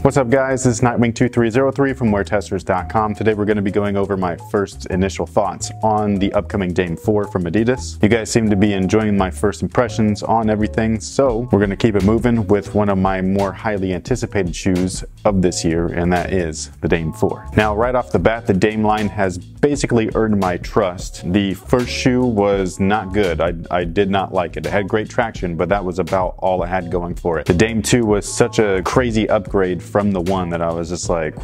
What's up guys, this is Nightwing2303 from WearTesters.com. Today we're going to be going over my first initial thoughts on the upcoming Dame 4 from Adidas. You guys seem to be enjoying my first impressions on everything, so we're going to keep it moving with one of my more highly anticipated shoes of this year, and that is the Dame 4. Now right off the bat, the Dame line has basically earned my trust. The first shoe was not good. I did not like it. It had great traction, but that was about all it had going for it. The Dame 2 was such a crazy upgrade from the 1 that I was just like,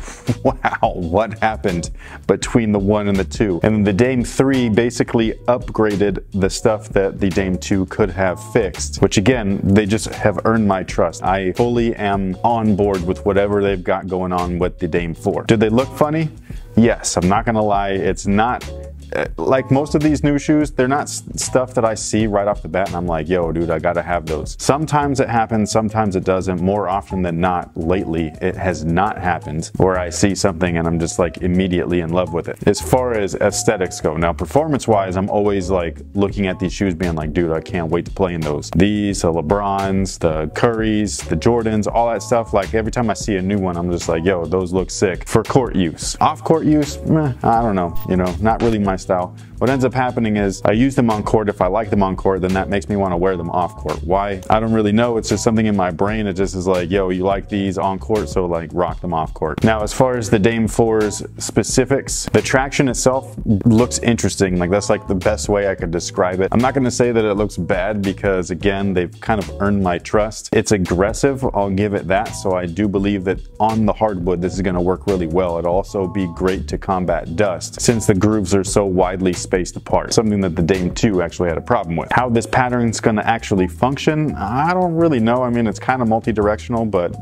wow, what happened between the 1 and the 2? And the Dame 3 basically upgraded the stuff that the Dame 2 could have fixed, which again, they just have earned my trust. I fully am on board with whatever they've got going on with the Dame 4. Do they look funny? Yes, I'm not gonna lie, it's not like most of these new shoes, they're not stuff that I see right off the bat and I'm like, yo dude, I gotta have those. Sometimes it happens, sometimes it doesn't. More often than not, lately, it has not happened where I see something and I'm just like immediately in love with it. As far as aesthetics go, now performance wise, I'm always like looking at these shoes being like, dude, I can't wait to play in those. These, the LeBrons, the Currys, the Jordans, all that stuff, like every time I see a new one, I'm just like, yo, those look sick. For court use. Off court use, I don't know, you know, not really my style. What ends up happening is I use them on court. If I like them on court, then that makes me want to wear them off court. Why? I don't really know. It's just something in my brain. It just is like, yo, you like these on court, so like rock them off court. Now, as far as the Dame 4's specifics, the traction itself looks interesting. Like that's like the best way I could describe it. I'm not going to say that it looks bad because again, they've kind of earned my trust. It's aggressive. I'll give it that. So I do believe that on the hardwood, this is going to work really well. It'll also be great to combat dust since the grooves are so widely spaced apart, something that the Dame 2 actually had a problem with. How this pattern's going to actually function, I don't really know. I mean, it's kind of multi-directional, but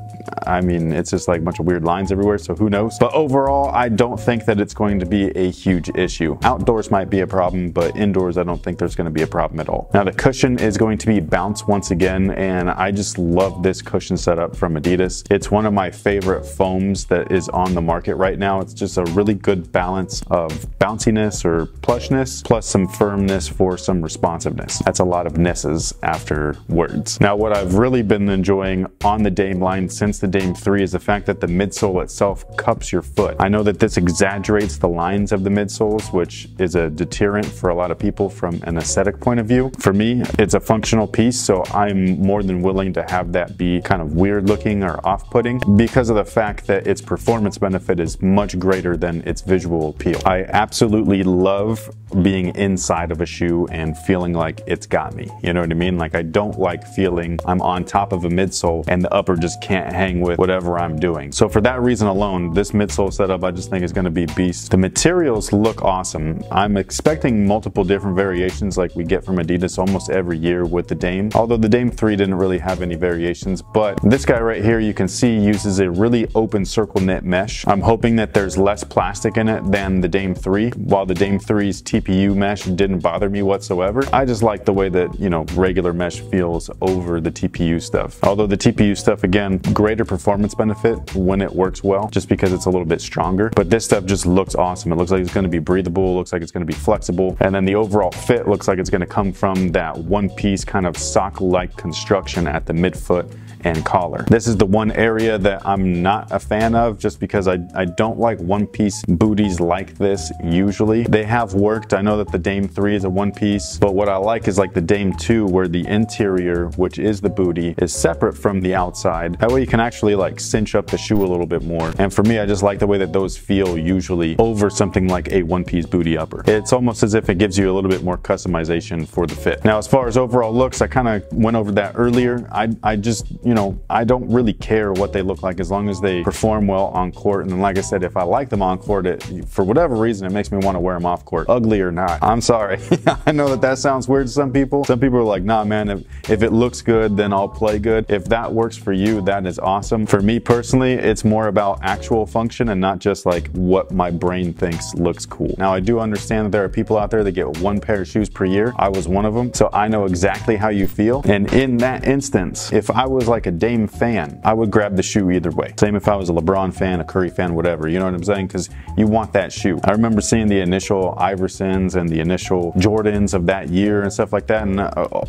I mean, it's just like a bunch of weird lines everywhere, so who knows? But overall, I don't think that it's going to be a huge issue. Outdoors might be a problem, but indoors, I don't think there's going to be a problem at all. Now, the cushion is going to be bounce once again, and I just love this cushion setup from Adidas. It's one of my favorite foams that is on the market right now. It's just a really good balance of bounciness or plushness, plus some firmness for some responsiveness. That's a lot of nesses afterwards. Now, what I've really been enjoying on the Dame line since the Dame 3 is the fact that the midsole itself cups your foot. I know that this exaggerates the lines of the midsoles, which is a deterrent for a lot of people from an aesthetic point of view. For me, it's a functional piece, so I'm more than willing to have that be kind of weird looking or off-putting because of the fact that its performance benefit is much greater than its visual appeal. I absolutely love being inside of a shoe and feeling like it's got me. You know what I mean? Like I don't like feeling I'm on top of a midsole and the upper just can't hang with whatever I'm doing. So for that reason alone, this midsole setup I just think is going to be beast. The materials look awesome. I'm expecting multiple different variations like we get from Adidas almost every year with the Dame. Although the Dame 3 didn't really have any variations, but this guy right here you can see uses a really open circle knit mesh. I'm hoping that there's less plastic in it than the Dame 3. While the Dame 3's TPU mesh didn't bother me whatsoever, I just like the way that, you know, regular mesh feels over the TPU stuff. Although the TPU stuff, again, greater performance benefit when it works well, just because it's a little bit stronger. But this stuff just looks awesome. It looks like it's going to be breathable, looks like it's going to be flexible, and then the overall fit looks like it's going to come from that one-piece kind of sock-like construction at the midfoot and collar. This is the one area that I'm not a fan of just because I don't like one-piece booties like this usually. They have worked. I know that the Dame 3 is a one-piece, but what I like is like the Dame 2 where the interior, which is the booty, is separate from the outside. That way you can actually like cinch up the shoe a little bit more. And for me, I just like the way that those feel usually over something like a one-piece booty upper. It's almost as if it gives you a little bit more customization for the fit. Now, as far as overall looks, I kind of went over that earlier. I just, you know, I don't really care what they look like as long as they perform well on court. And then like I said, if I like them on court, for whatever reason, it makes me want to wear them off court, ugly or not. I'm sorry. I know that that sounds weird to some people. Some people are like, nah, man, if it looks good, then I'll play good. If that works for you, that is awesome. For me personally, it's more about actual function and not just like what my brain thinks looks cool. Now, I do understand that there are people out there that get one pair of shoes per year. I was one of them, so I know exactly how you feel. And in that instance, if I was like like a Dame fan, I would grab the shoe either way. Same if I was a LeBron fan, a Curry fan, whatever, you know what I'm saying? Because you want that shoe. I remember seeing the initial Iversons and the initial Jordans of that year and stuff like that, and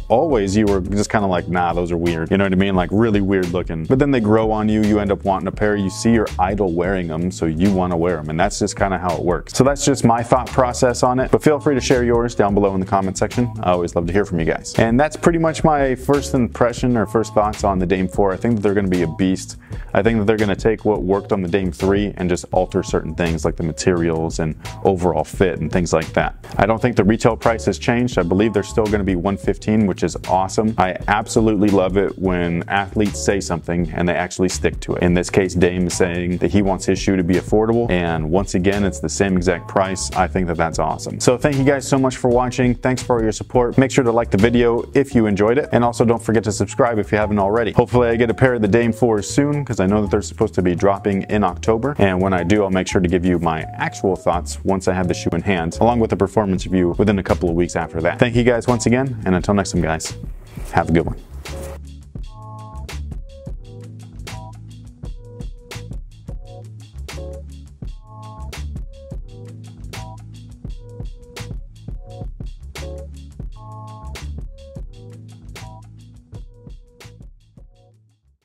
always you were just kind of like, nah, those are weird. You know what I mean? Like really weird looking. But then they grow on you, you end up wanting a pair, you see your idol wearing them, so you want to wear them, and that's just kind of how it works. So that's just my thought process on it, but feel free to share yours down below in the comment section. I always love to hear from you guys. And that's pretty much my first impression or first thoughts on the Dame 4. I think that they're going to be a beast. I think that they're going to take what worked on the Dame 3 and just alter certain things like the materials and overall fit and things like that. I don't think the retail price has changed. I believe they're still going to be $115, which is awesome. I absolutely love it when athletes say something and they actually stick to it. In this case, Dame is saying that he wants his shoe to be affordable, and once again, it's the same exact price. I think that that's awesome. So thank you guys so much for watching. Thanks for all your support. Make sure to like the video if you enjoyed it, and also don't forget to subscribe if you haven't already. Hopefully I get a pair of the Dame 4s soon, because I know that they're supposed to be dropping in October, and when I do, I'll make sure to give you my actual thoughts once I have the shoe in hand, along with a performance review within a couple of weeks after that. Thank you guys once again, and until next time guys, have a good one.